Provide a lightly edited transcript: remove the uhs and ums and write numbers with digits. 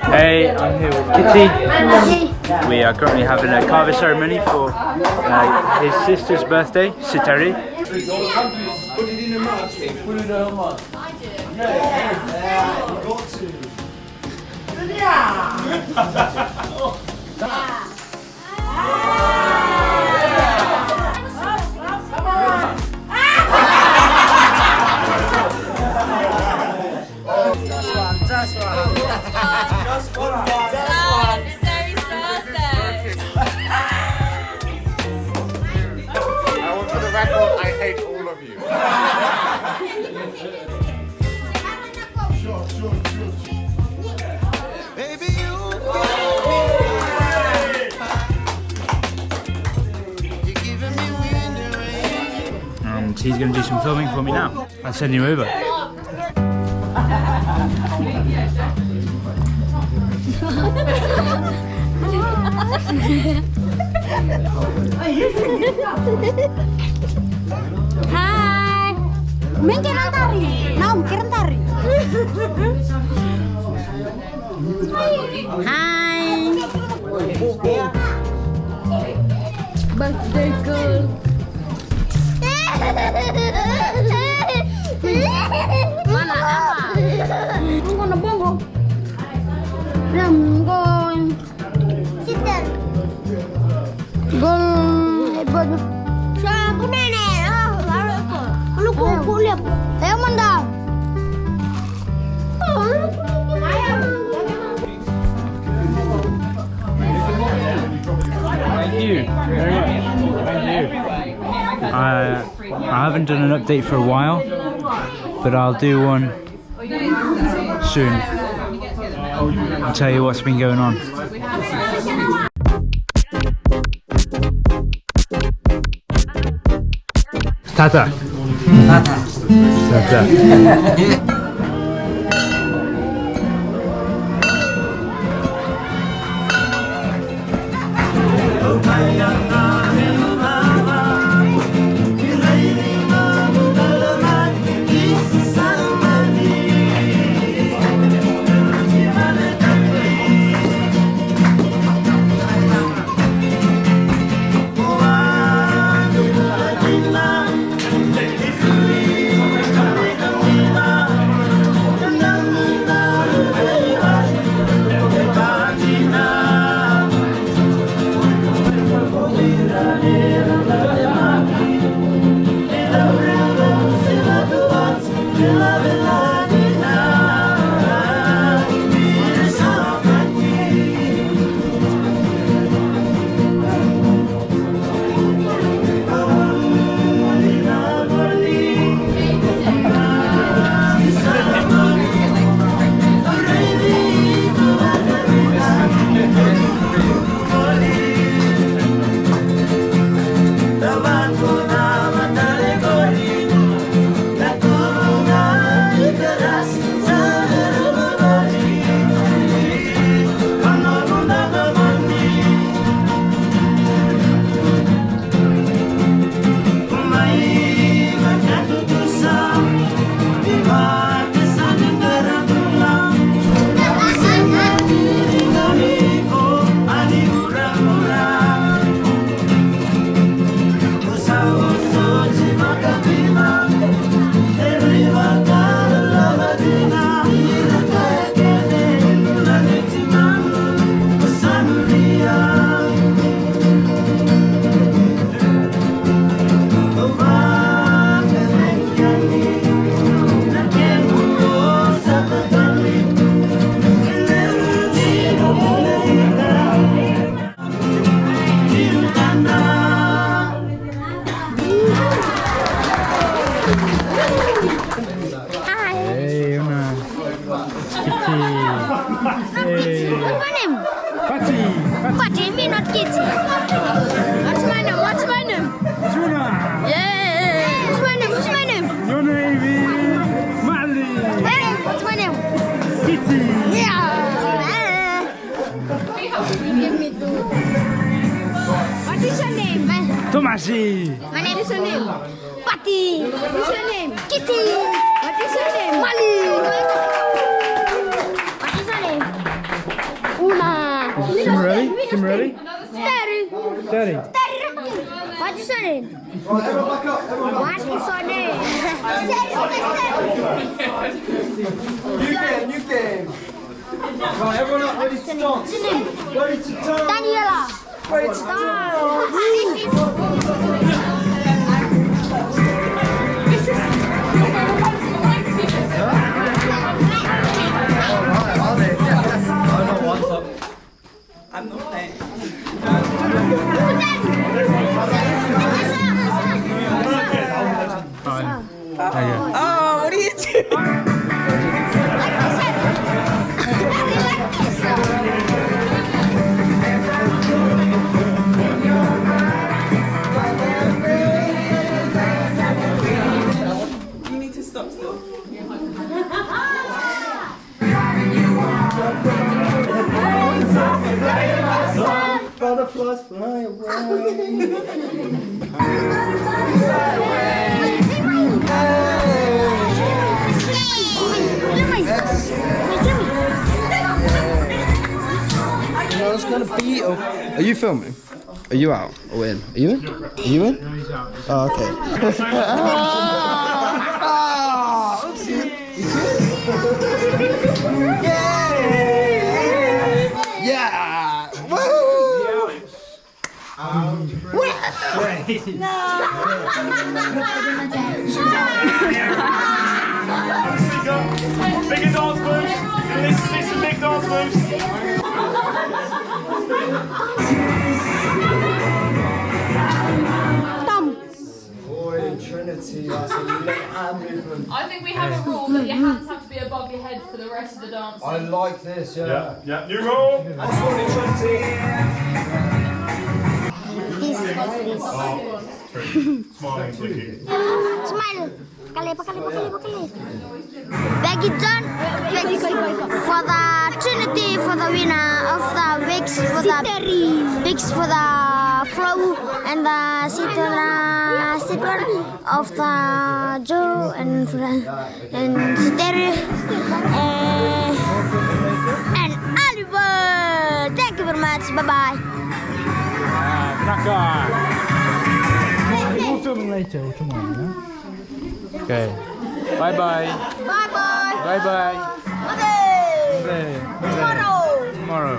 Hey, I'm here with Kitty. We are currently having a KAVA ceremony for his sister's birthday, Sitari. Put it in the mouth. Put it in the mouth. Yeah, you got to. I hate all of you. Baby, you're giving me wind and rain. And he's going to do some filming for me now. I'll send him over. Hai, main keren tari, nom keren tari. Hai, birthday girl. Mana apa? Mana bongo? Gol. Sister. Gol. Bagus. Siapa nenek? Lu kuliah. Ayo mandang. Thank you very much. Thank you. I haven't done an update for a while, but I'll do one soon. I'll tell you what's been going on. Tata. Tata. Hey. What's my name? Pati. Pati, me not Kitty. What's my name? What's my name? Tuna. Yeah. What's my name? What's my name? Your name is Mali. Hey, what's my name? Kitty. Yeah. Give me two. What is your name? Tomasi. My name is your name? Pati. What is your name? Kitty. What is your name? Mali. What is your name? Sim ready? Sim ready? Steady. Steady. What's your name? Right, everyone back up. Everyone back What's your name? New game. Right, everyone up, ready to dance. Ready to turn. Daniela. Ready to turn. I'm not playing. Oh, what are you doing? You need to stop still. Butterflies fly away. No, it's gonna be. Are you filming? Are you out or in? Are you in? Are you in? Oh, okay. Yeah! Woo! Bigger dance moves. Let's see some big dance moves. Boy, Trinity, that's a left hand movement. I think we have a rule that your hands have to be above your head for the rest of the dance. I like this, yeah. Yeah, new rule. That's what it Trinity. Smiling, clicking. Smile. Kali. Becky John for the Trinity, for the winner of the Wix, for the Wix, for the flow, and the sitter of the Joe and Stereo and Oliver. Thank you very much. Bye bye. We'll film later or tomorrow, yeah? Okay. Bye bye. Bye bye. Bye bye. Okay. Okay. Tomorrow. Tomorrow.